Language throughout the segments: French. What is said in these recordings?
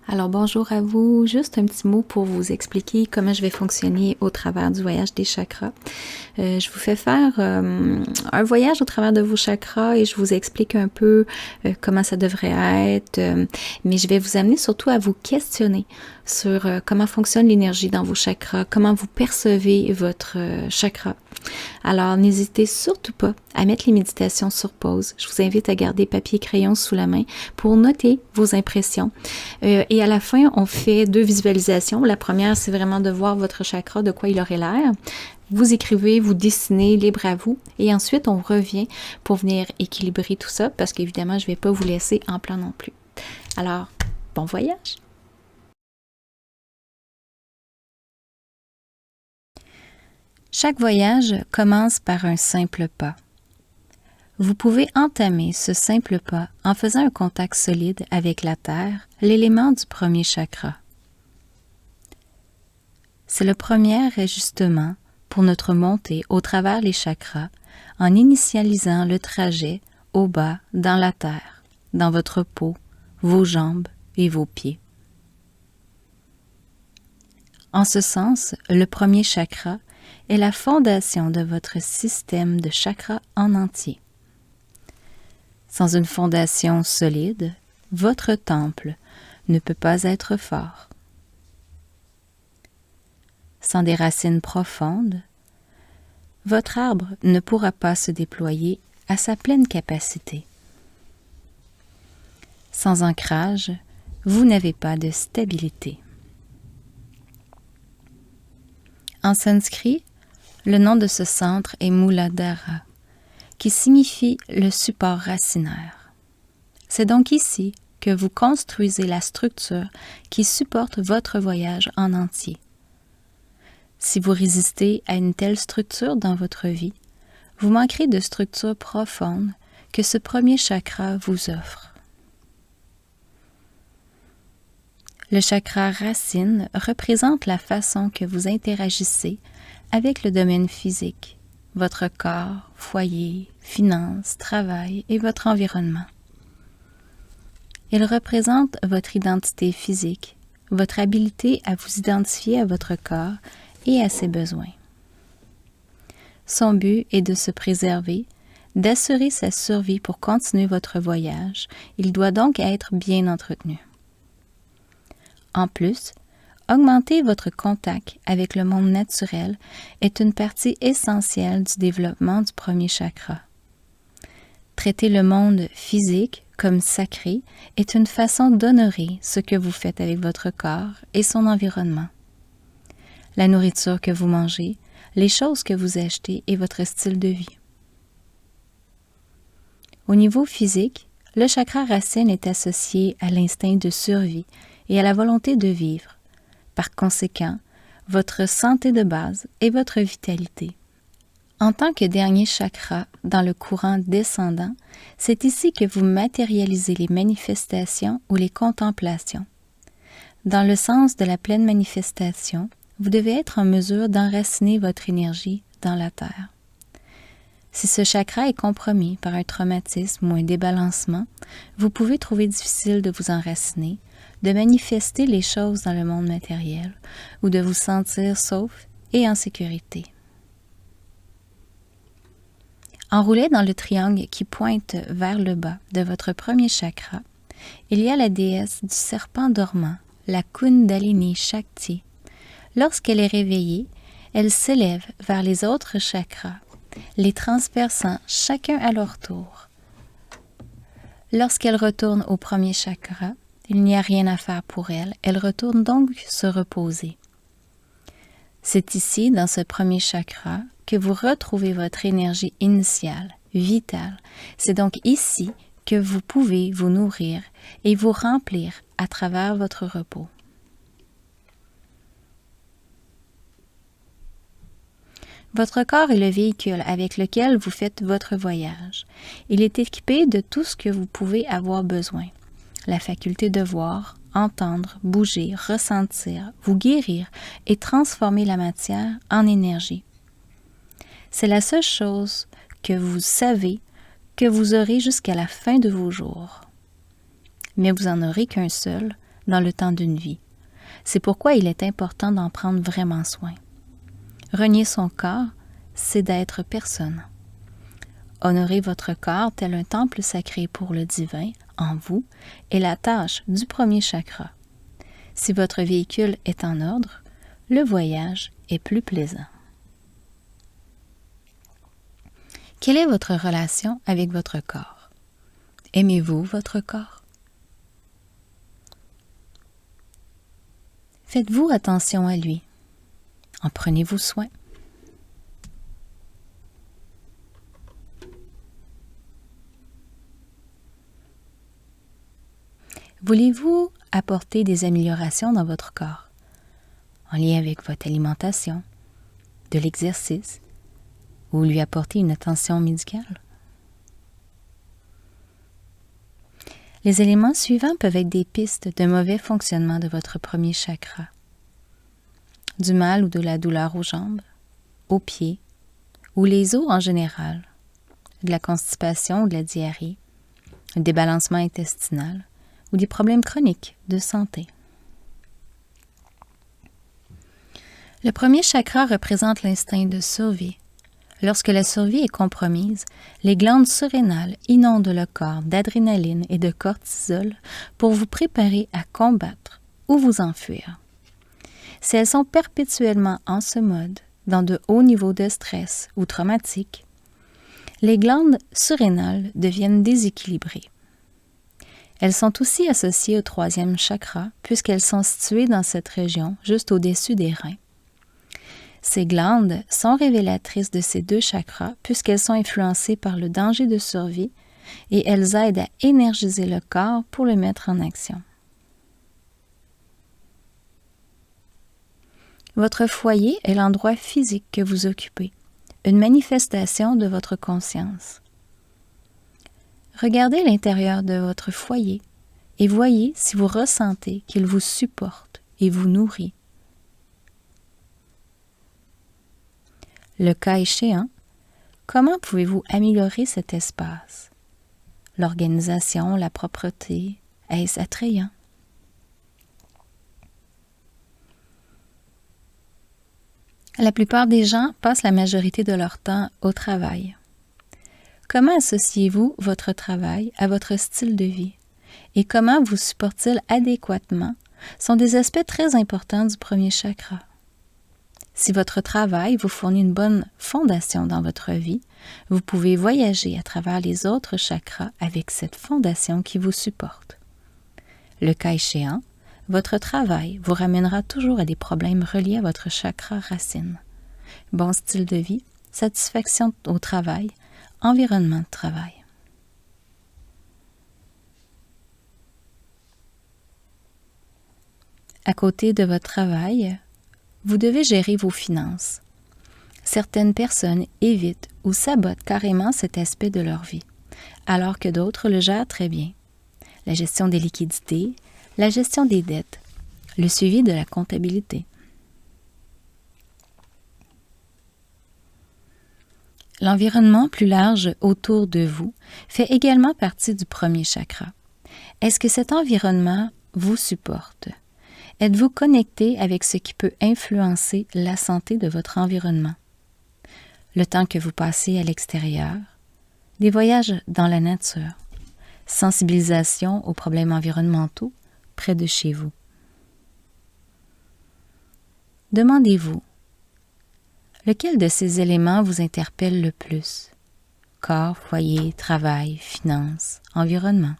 Alors bonjour à vous, juste un petit mot pour vous expliquer comment je vais fonctionner au travers du voyage des chakras. Je vous fais faire un voyage au travers de vos chakras et je vous explique un peu comment ça devrait être, mais je vais vous amener surtout à vous questionner sur comment fonctionne l'énergie dans vos chakras, comment vous percevez votre chakra. Alors, n'hésitez surtout pas à mettre les méditations sur pause. Je vous invite à garder papier et crayon sous la main pour noter vos impressions. Et à la fin, on fait 2 visualisations. La première, c'est vraiment de voir votre chakra, de quoi il aurait l'air. Vous écrivez, vous dessinez, libre à vous. Et ensuite, on revient pour venir équilibrer tout ça parce qu'évidemment, je ne vais pas vous laisser en plan non plus. Alors, bon voyage! Chaque voyage commence par un simple pas. Vous pouvez entamer ce simple pas en faisant un contact solide avec la terre, l'élément du premier chakra. C'est le premier ajustement pour notre montée au travers les chakras en initialisant le trajet au bas dans la terre, dans votre peau, vos jambes et vos pieds. En ce sens, le premier chakra est la fondation de votre système de chakras en entier. Sans une fondation solide, votre temple ne peut pas être fort. Sans des racines profondes, votre arbre ne pourra pas se déployer à sa pleine capacité. Sans ancrage, vous n'avez pas de stabilité. En sanskrit, le nom de ce centre est Muladhara, qui signifie le support racinaire. C'est donc ici que vous construisez la structure qui supporte votre voyage en entier. Si vous résistez à une telle structure dans votre vie, vous manquerez de structure profonde que ce premier chakra vous offre. Le chakra racine représente la façon que vous interagissez avec le domaine physique, votre corps, foyer, finances, travail et votre environnement. Il représente votre identité physique, votre habileté à vous identifier à votre corps et à ses besoins. Son but est de se préserver, d'assurer sa survie pour continuer votre voyage. Il doit donc être bien entretenu. En plus, augmenter votre contact avec le monde naturel est une partie essentielle du développement du premier chakra. Traiter le monde physique comme sacré est une façon d'honorer ce que vous faites avec votre corps et son environnement. La nourriture que vous mangez, les choses que vous achetez et votre style de vie. Au niveau physique, le chakra racine est associé à l'instinct de survie et à la volonté de vivre. Par conséquent, votre santé de base et votre vitalité. En tant que dernier chakra dans le courant descendant, c'est ici que vous matérialisez les manifestations ou les contemplations. Dans le sens de la pleine manifestation, vous devez être en mesure d'enraciner votre énergie dans la terre. Si ce chakra est compromis par un traumatisme ou un débalancement, vous pouvez trouver difficile de vous enraciner, de manifester les choses dans le monde matériel ou de vous sentir sauf et en sécurité. Enroulé dans le triangle qui pointe vers le bas de votre premier chakra, il y a la déesse du serpent dormant, la Kundalini Shakti. Lorsqu'elle est réveillée, elle s'élève vers les autres chakras, les transperçant chacun à leur tour. Lorsqu'elle retourne au premier chakra, il n'y a rien à faire pour elle, elle retourne donc se reposer. C'est ici, dans ce premier chakra, que vous retrouvez votre énergie initiale, vitale. C'est donc ici que vous pouvez vous nourrir et vous remplir à travers votre repos. Votre corps est le véhicule avec lequel vous faites votre voyage. Il est équipé de tout ce que vous pouvez avoir besoin. La faculté de voir, entendre, bouger, ressentir, vous guérir et transformer la matière en énergie. C'est la seule chose que vous savez que vous aurez jusqu'à la fin de vos jours. Mais vous n'en aurez qu'un seul, dans le temps d'une vie. C'est pourquoi il est important d'en prendre vraiment soin. Renier son corps, c'est d'être personne. Honorer votre corps tel un temple sacré pour le divin en vous est la tâche du premier chakra. Si votre véhicule est en ordre, le voyage est plus plaisant. Quelle est votre relation avec votre corps? Aimez-vous votre corps? Faites-vous attention à lui? En prenez-vous soin? Voulez-vous apporter des améliorations dans votre corps, en lien avec votre alimentation, de l'exercice, ou lui apporter une attention médicale? Les éléments suivants peuvent être des pistes de mauvais fonctionnement de votre premier chakra. Du mal ou de la douleur aux jambes, aux pieds, ou les os en général, de la constipation ou de la diarrhée, un débalancement intestinal, ou des problèmes chroniques de santé. Le premier chakra représente l'instinct de survie. Lorsque la survie est compromise, les glandes surrénales inondent le corps d'adrénaline et de cortisol pour vous préparer à combattre ou vous enfuir. Si elles sont perpétuellement en ce mode, dans de hauts niveaux de stress ou traumatiques, les glandes surrénales deviennent déséquilibrées. Elles sont aussi associées au troisième chakra puisqu'elles sont situées dans cette région juste au-dessus des reins. Ces glandes sont révélatrices de ces deux chakras puisqu'elles sont influencées par le danger de survie et elles aident à énergiser le corps pour le mettre en action. Votre foyer est l'endroit physique que vous occupez, une manifestation de votre conscience. Regardez l'intérieur de votre foyer et voyez si vous ressentez qu'il vous supporte et vous nourrit. Le cas échéant, comment pouvez-vous améliorer cet espace? L'organisation, la propreté, est-ce attrayant? La plupart des gens passent la majorité de leur temps au travail. Comment associez-vous votre travail à votre style de vie et comment vous supporte-t-il adéquatement sont des aspects très importants du premier chakra. Si votre travail vous fournit une bonne fondation dans votre vie, vous pouvez voyager à travers les autres chakras avec cette fondation qui vous supporte. Le cas échéant, votre travail vous ramènera toujours à des problèmes reliés à votre chakra racine. Bon style de vie, satisfaction au travail, environnement de travail. À côté de votre travail, vous devez gérer vos finances. Certaines personnes évitent ou sabotent carrément cet aspect de leur vie, alors que d'autres le gèrent très bien. La gestion des liquidités, la gestion des dettes, le suivi de la comptabilité. L'environnement plus large autour de vous fait également partie du premier chakra. Est-ce que cet environnement vous supporte? Êtes-vous connecté avec ce qui peut influencer la santé de votre environnement? Le temps que vous passez à l'extérieur, des voyages dans la nature, sensibilisation aux problèmes environnementaux près de chez vous. Demandez-vous, lequel de ces éléments vous interpelle le plus? Corps, foyer, travail, finances, environnement.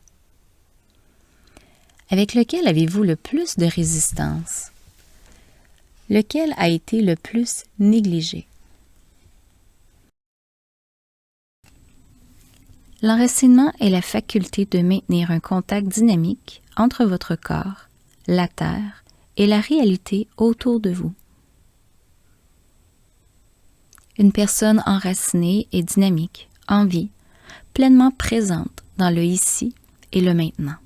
Avec lequel avez-vous le plus de résistance? Lequel a été le plus négligé? L'enracinement est la faculté de maintenir un contact dynamique entre votre corps, la terre et la réalité autour de vous. Une personne enracinée est dynamique, en vie, pleinement présente dans le ici et le maintenant.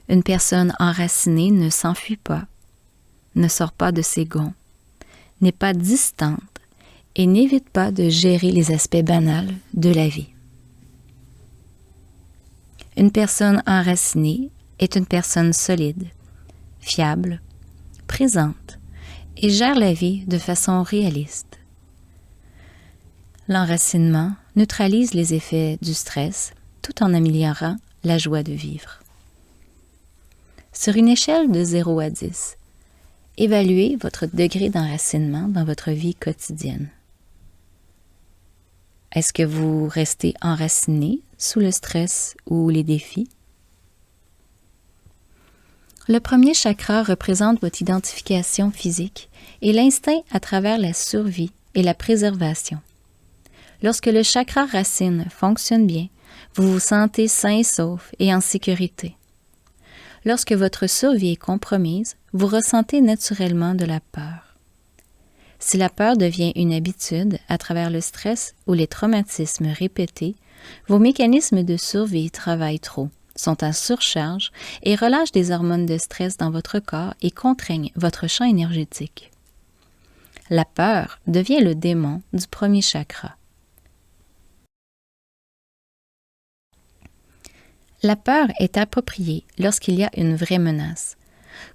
Une personne enracinée ne s'enfuit pas, ne sort pas de ses gonds, n'est pas distante et n'évite pas de gérer les aspects banals de la vie. Une personne enracinée est une personne solide, fiable, présente et gère la vie de façon réaliste. L'enracinement neutralise les effets du stress tout en améliorant la joie de vivre. Sur une échelle de 0 à 10, évaluez votre degré d'enracinement dans votre vie quotidienne. Est-ce que vous restez enraciné sous le stress ou les défis? Le premier chakra représente votre identification physique et l'instinct à travers la survie et la préservation. Lorsque le chakra racine fonctionne bien, vous vous sentez sain et sauf et en sécurité. Lorsque votre survie est compromise, vous ressentez naturellement de la peur. Si la peur devient une habitude à travers le stress ou les traumatismes répétés, vos mécanismes de survie travaillent trop, sont en surcharge et relâchent des hormones de stress dans votre corps et contraignent votre champ énergétique. La peur devient le démon du premier chakra. La peur est appropriée lorsqu'il y a une vraie menace,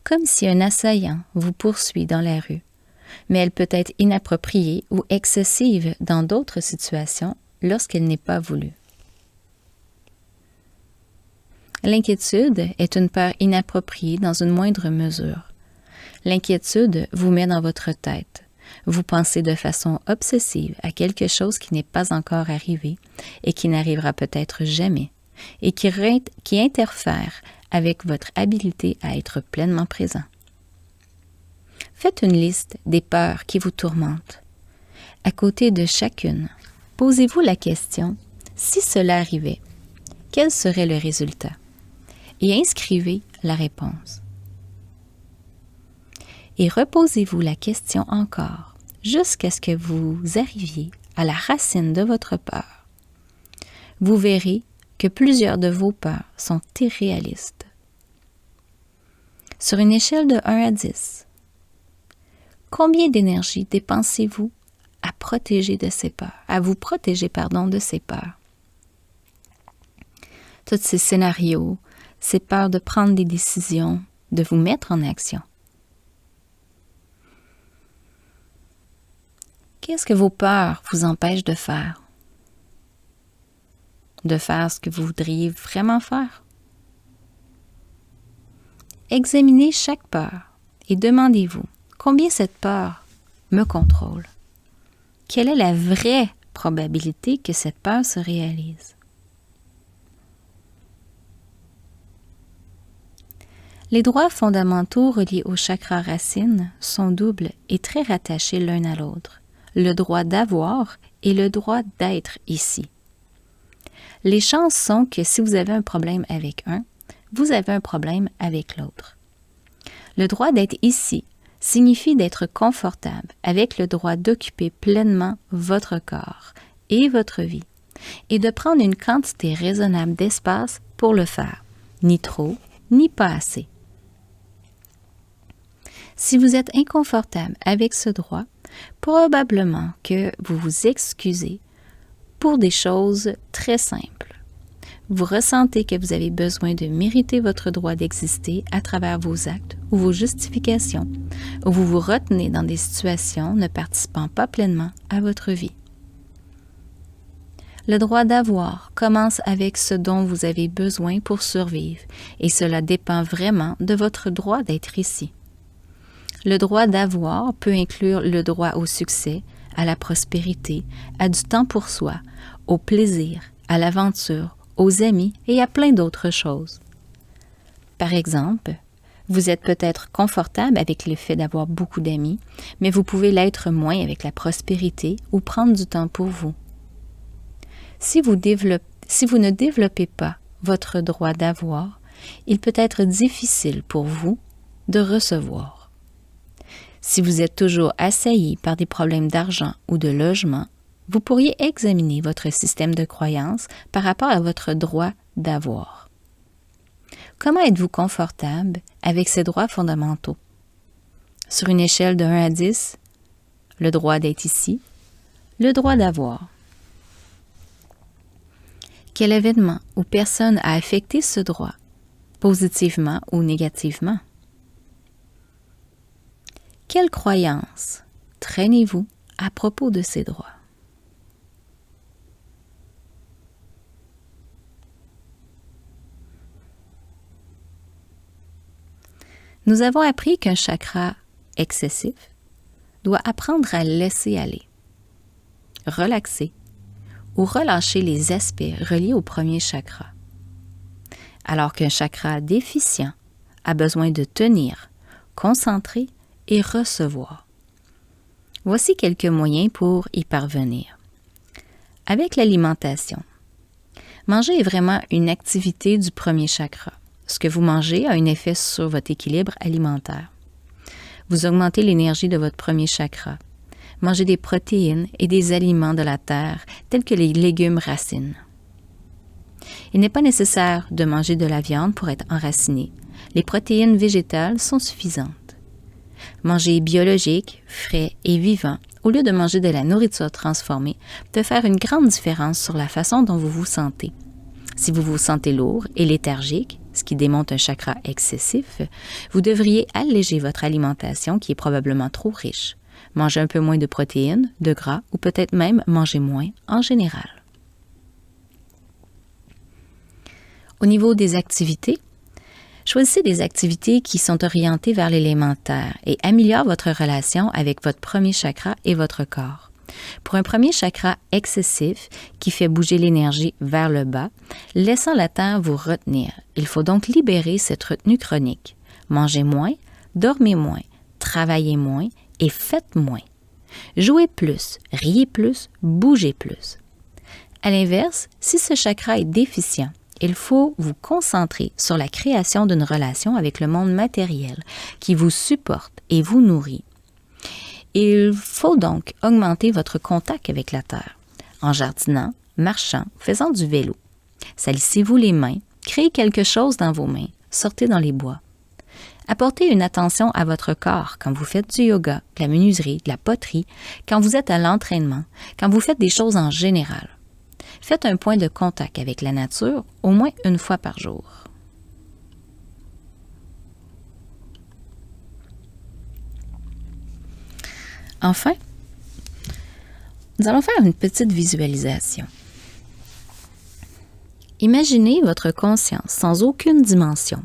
comme si un assaillant vous poursuit dans la rue, mais elle peut être inappropriée ou excessive dans d'autres situations lorsqu'elle n'est pas voulue. L'inquiétude est une peur inappropriée dans une moindre mesure. L'inquiétude vous met dans votre tête. Vous pensez de façon obsessive à quelque chose qui n'est pas encore arrivé et qui n'arrivera peut-être jamais, et qui interfère avec votre habilité à être pleinement présent. Faites une liste des peurs qui vous tourmentent. À côté de chacune, posez-vous la question, si cela arrivait, quel serait le résultat? Et inscrivez la réponse. Et reposez-vous la question encore, jusqu'à ce que vous arriviez à la racine de votre peur. Vous verrez que plusieurs de vos peurs sont irréalistes. Sur une échelle de 1 à 10, combien d'énergie dépensez-vous à vous protéger de ces peurs? Tous ces scénarios, ces peurs de prendre des décisions, de vous mettre en action. Qu'est-ce que vos peurs vous empêchent de faire? De faire ce que vous voudriez vraiment faire? Examinez chaque peur et demandez-vous combien cette peur me contrôle. Quelle est la vraie probabilité que cette peur se réalise? Les droits fondamentaux reliés au chakra racine sont doubles et très rattachés l'un à l'autre. Le droit d'avoir et le droit d'être ici. Les chances sont que si vous avez un problème avec un, vous avez un problème avec l'autre. Le droit d'être ici signifie d'être confortable avec le droit d'occuper pleinement votre corps et votre vie et de prendre une quantité raisonnable d'espace pour le faire, ni trop, ni pas assez. Si vous êtes inconfortable avec ce droit, probablement que vous vous excusez pour des choses très simples. Vous ressentez que vous avez besoin de mériter votre droit d'exister à travers vos actes ou vos justifications, ou vous vous retenez dans des situations ne participant pas pleinement à votre vie. Le droit d'avoir commence avec ce dont vous avez besoin pour survivre, et cela dépend vraiment de votre droit d'être ici. Le droit d'avoir peut inclure le droit au succès, à la prospérité, à du temps pour soi, au plaisir, à l'aventure, aux amis et à plein d'autres choses. Par exemple, vous êtes peut-être confortable avec le fait d'avoir beaucoup d'amis, mais vous pouvez l'être moins avec la prospérité ou prendre du temps pour vous. Si vous ne développez pas votre droit d'avoir, il peut être difficile pour vous de recevoir. Si vous êtes toujours assailli par des problèmes d'argent ou de logement, vous pourriez examiner votre système de croyances par rapport à votre droit d'avoir. Comment êtes-vous confortable avec ces droits fondamentaux? Sur une échelle de 1 à 10, le droit d'être ici, le droit d'avoir. Quel événement ou personne a affecté ce droit? positivement ou négativement? Quelles croyances traînez-vous à propos de ces droits? Nous avons appris qu'un chakra excessif doit apprendre à laisser aller, relaxer ou relâcher les aspects reliés au premier chakra, alors qu'un chakra déficient a besoin de tenir, concentrer et recevoir. Voici quelques moyens pour y parvenir. Avec l'alimentation, manger est vraiment une activité du premier chakra. Ce que vous mangez a un effet sur votre équilibre alimentaire. Vous augmentez l'énergie de votre premier chakra. Mangez des protéines et des aliments de la terre, tels que les légumes racines. Il n'est pas nécessaire de manger de la viande pour être enraciné. Les protéines végétales sont suffisantes. Manger biologique, frais et vivant, au lieu de manger de la nourriture transformée, peut faire une grande différence sur la façon dont vous vous sentez. Si vous vous sentez lourd et léthargique, ce qui démontre un chakra excessif, vous devriez alléger votre alimentation qui est probablement trop riche. Manger un peu moins de protéines, de gras ou peut-être même manger moins en général. Au niveau des activités, choisissez des activités qui sont orientées vers l'élémentaire et améliorent votre relation avec votre premier chakra et votre corps. Pour un premier chakra excessif qui fait bouger l'énergie vers le bas, laissant la terre vous retenir. Il faut donc libérer cette retenue chronique. Mangez moins, dormez moins, travaillez moins et faites moins. Jouez plus, riez plus, bougez plus. À l'inverse, si ce chakra est déficient, il faut vous concentrer sur la création d'une relation avec le monde matériel qui vous supporte et vous nourrit. Il faut donc augmenter votre contact avec la terre, en jardinant, marchant, faisant du vélo. Salissez-vous les mains, créez quelque chose dans vos mains, sortez dans les bois. Apportez une attention à votre corps quand vous faites du yoga, de la menuiserie, de la poterie, quand vous êtes à l'entraînement, quand vous faites des choses en général. Faites un point de contact avec la nature au moins une fois par jour. Enfin, nous allons faire une petite visualisation. Imaginez votre conscience sans aucune dimension,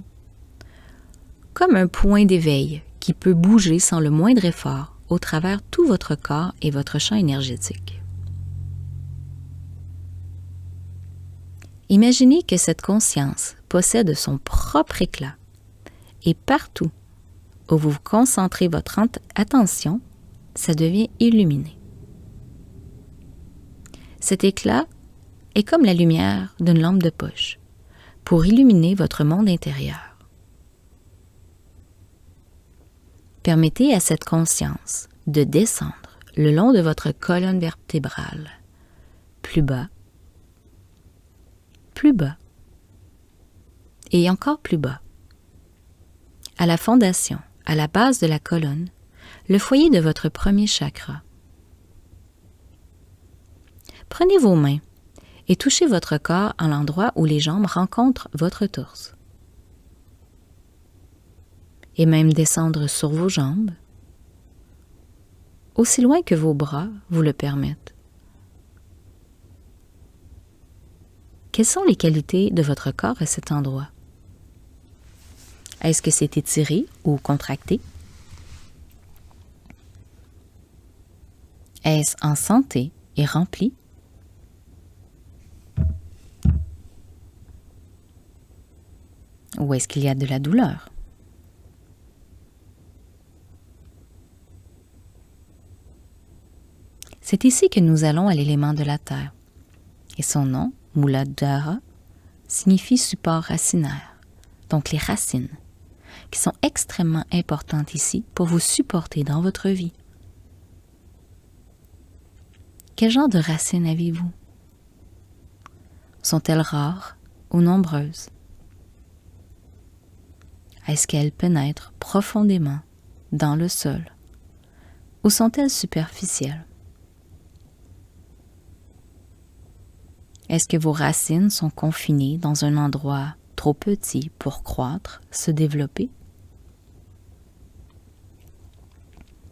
comme un point d'éveil qui peut bouger sans le moindre effort au travers tout votre corps et votre champ énergétique. Imaginez que cette conscience possède son propre éclat et partout où vous concentrez votre attention, ça devient illuminé. Cet éclat est comme la lumière d'une lampe de poche pour illuminer votre monde intérieur. Permettez à cette conscience de descendre le long de votre colonne vertébrale, plus bas, et encore plus bas. À la fondation, à la base de la colonne, le foyer de votre premier chakra. Prenez vos mains et touchez votre corps à l'endroit où les jambes rencontrent votre torse. Et même descendre sur vos jambes, aussi loin que vos bras vous le permettent. Quelles sont les qualités de votre corps à cet endroit? Est-ce que c'est étiré ou contracté? Est-ce en santé et rempli? Ou est-ce qu'il y a de la douleur? C'est ici que nous allons à l'élément de la terre. Et son nom, Muladhara, signifie support racinaire, donc les racines, qui sont extrêmement importantes ici pour vous supporter dans votre vie. Quel genre de racines avez-vous? Sont-elles rares ou nombreuses? Est-ce qu'elles pénètrent profondément dans le sol ou sont-elles superficielles? Est-ce que vos racines sont confinées dans un endroit trop petit pour croître, se développer?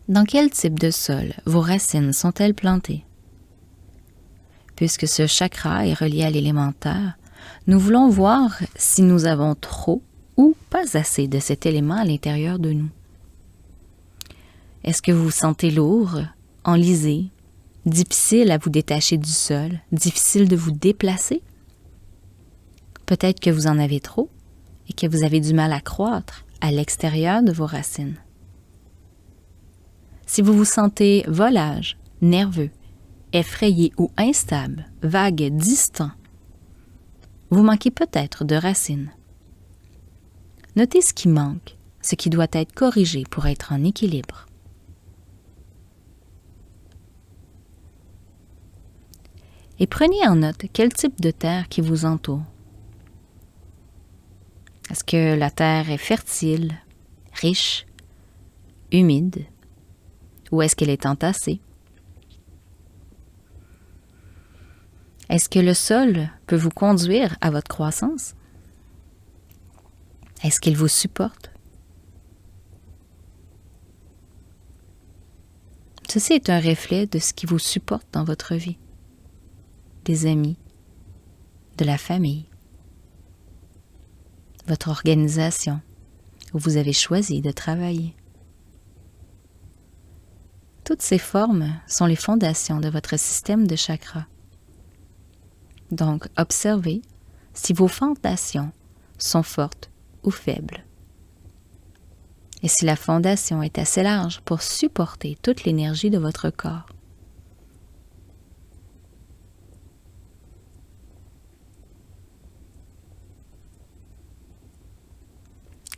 Dans quel type de sol vos racines sont-elles plantées? Puisque ce chakra est relié à l'élémentaire, nous voulons voir si nous avons trop ou pas assez de cet élément à l'intérieur de nous. Est-ce que vous vous sentez lourd, enlisé, difficile à vous détacher du sol, difficile de vous déplacer? Peut-être que vous en avez trop et que vous avez du mal à croître à l'extérieur de vos racines. Si vous vous sentez volage, nerveux, effrayé ou instable, vague, distant, vous manquez peut-être de racines. Notez ce qui manque, ce qui doit être corrigé pour être en équilibre. Et prenez en note quel type de terre qui vous entoure. Est-ce que la terre est fertile, riche, humide, ou est-ce qu'elle est entassée? Est-ce que le sol peut vous conduire à votre croissance? Est-ce qu'il vous supporte? Ceci est un reflet de ce qui vous supporte dans votre vie. Des amis, de la famille, votre organisation où vous avez choisi de travailler. Toutes ces formes sont les fondations de votre système de chakras. Donc, observez si vos fondations sont fortes ou faibles. Et si la fondation est assez large pour supporter toute l'énergie de votre corps.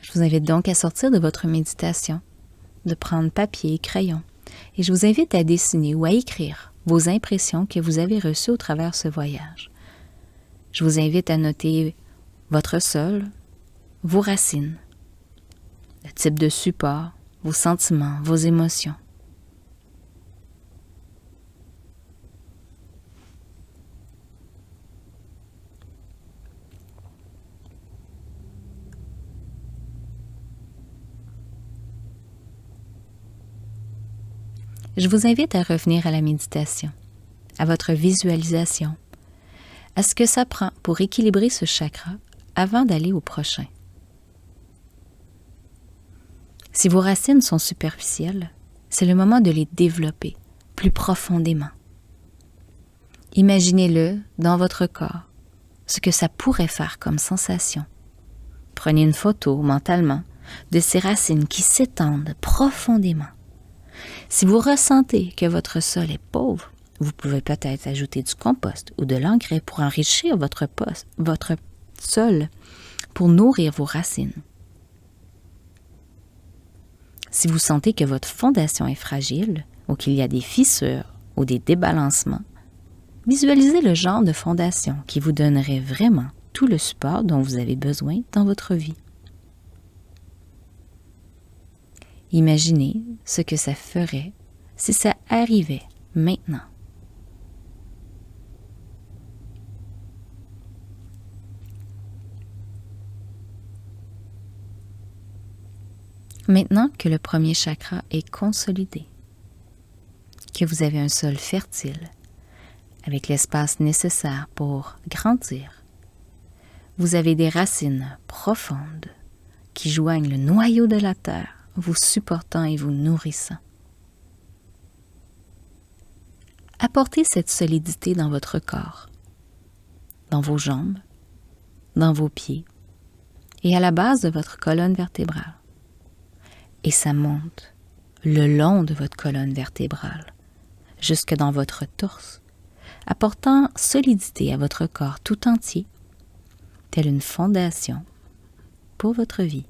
Je vous invite donc à sortir de votre méditation, de prendre papier et crayon, et je vous invite à dessiner ou à écrire vos impressions que vous avez reçues au travers de ce voyage. Je vous invite à noter votre sol, vos racines, le type de support, vos sentiments, vos émotions. Je vous invite à revenir à la méditation, à votre visualisation, à ce que ça prend pour équilibrer ce chakra avant d'aller au prochain. Si vos racines sont superficielles, c'est le moment de les développer plus profondément. Imaginez-le dans votre corps, ce que ça pourrait faire comme sensation. Prenez une photo mentalement de ces racines qui s'étendent profondément. Si vous ressentez que votre sol est pauvre, vous pouvez peut-être ajouter du compost ou de l'engrais pour enrichir votre sol, pour nourrir vos racines. Si vous sentez que votre fondation est fragile ou qu'il y a des fissures ou des débalancements, visualisez le genre de fondation qui vous donnerait vraiment tout le support dont vous avez besoin dans votre vie. Imaginez ce que ça ferait si ça arrivait maintenant. Maintenant que le premier chakra est consolidé, que vous avez un sol fertile, avec l'espace nécessaire pour grandir, vous avez des racines profondes qui joignent le noyau de la terre, vous supportant et vous nourrissant. Apportez cette solidité dans votre corps, dans vos jambes, dans vos pieds et à la base de votre colonne vertébrale. Et ça monte le long de votre colonne vertébrale, jusque dans votre torse, apportant solidité à votre corps tout entier, telle une fondation pour votre vie.